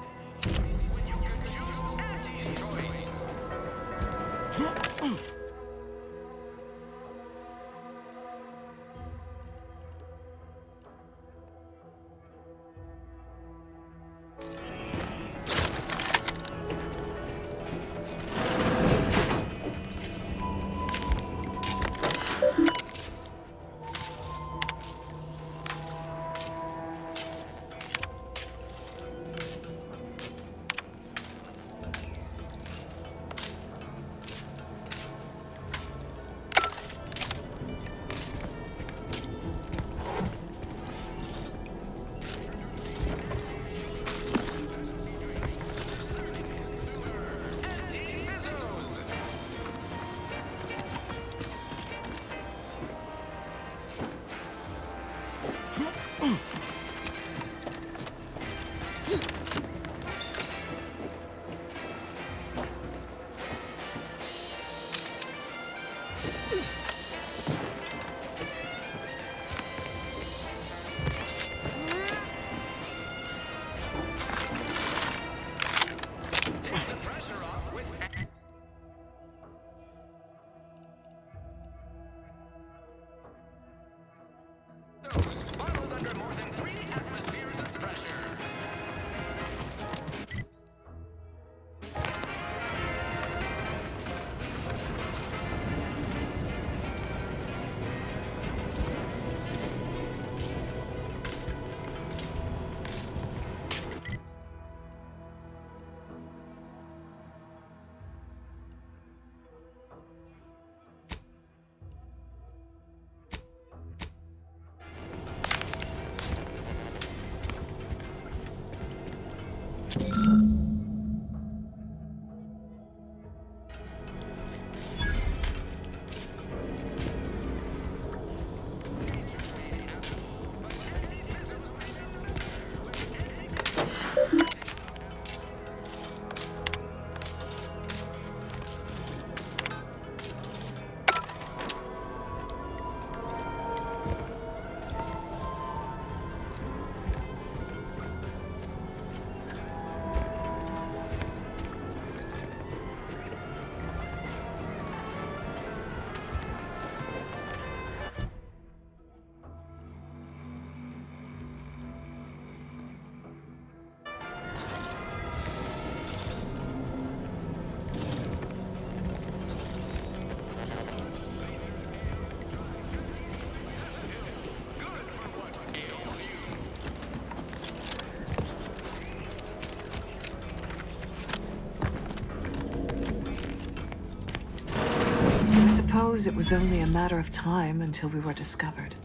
I suppose it was only a matter of time until we were discovered.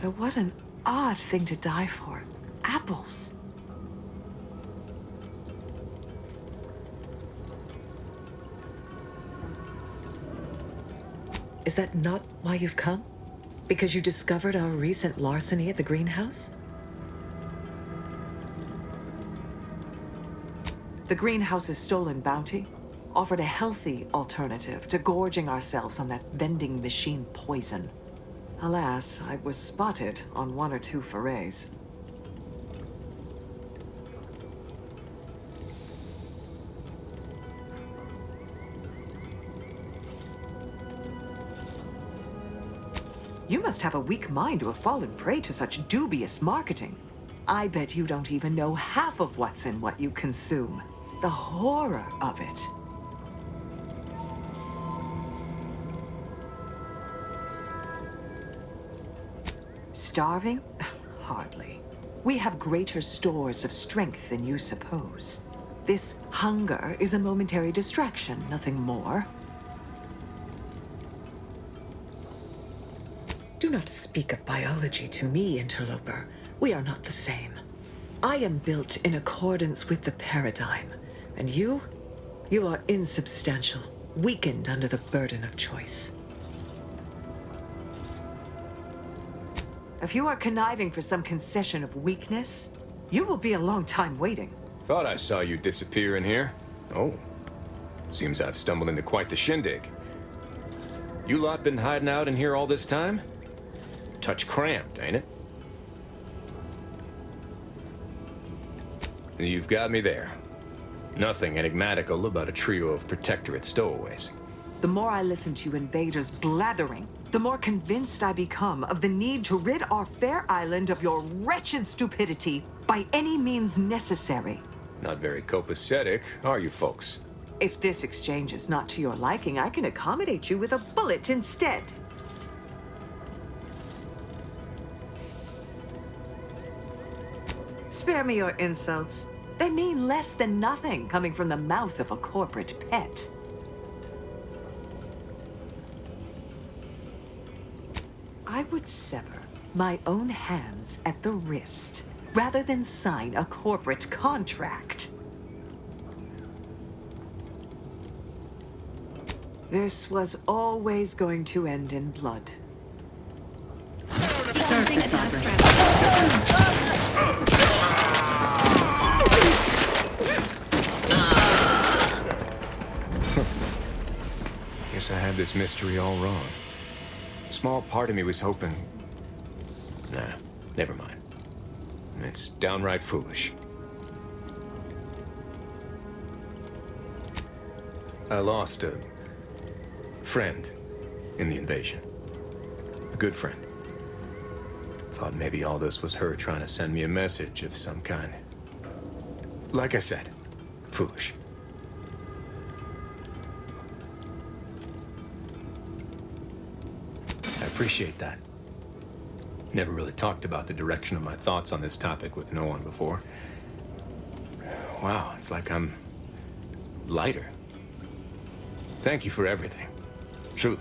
Though what an odd thing to die for. Apples. Is that not why you've come? Because you discovered our recent larceny at the greenhouse? The greenhouse's stolen bounty offered a healthy alternative to gorging ourselves on that vending machine poison. Alas, I was spotted on 1 or 2 forays. You must have a weak mind to have fallen prey to such dubious marketing. I bet you don't even know half of what's in what you consume. The horror of it. Starving? Hardly. We have greater stores of strength than you suppose. This hunger is a momentary distraction, nothing more. Do not speak of biology to me, interloper. We are not the same. I am built in accordance with the paradigm, and you are insubstantial, weakened under the burden of choice. If you are conniving for some concession of weakness, you will be a long time waiting. Thought I saw you disappear in here. Oh. Seems I've stumbled into quite the shindig. You lot been hiding out in here all this time? Touch cramped, ain't it? You've got me there. Nothing enigmatical about a trio of Protectorate stowaways. The more I listen to invaders blathering, the more convinced I become of the need to rid our fair island of your wretched stupidity by any means necessary. Not very copacetic, are you folks? If this exchange is not to your liking, I can accommodate you with a bullet instead. Spare me your insults. They mean less than nothing coming from the mouth of a corporate pet. I would sever my own hands at the wrist rather than sign a corporate contract. This was always going to end in blood. Sequencing attack strategy. Guess I had this mystery all wrong. A small part of me was hoping... Nah, never mind. It's downright foolish. I lost a friend in the invasion. A good friend. Thought maybe all this was her trying to send me a message of some kind. Like I said, foolish. I appreciate that. Never really talked about the direction of my thoughts on this topic with no one before. Wow, it's like I'm lighter. Thank you for everything. Truly.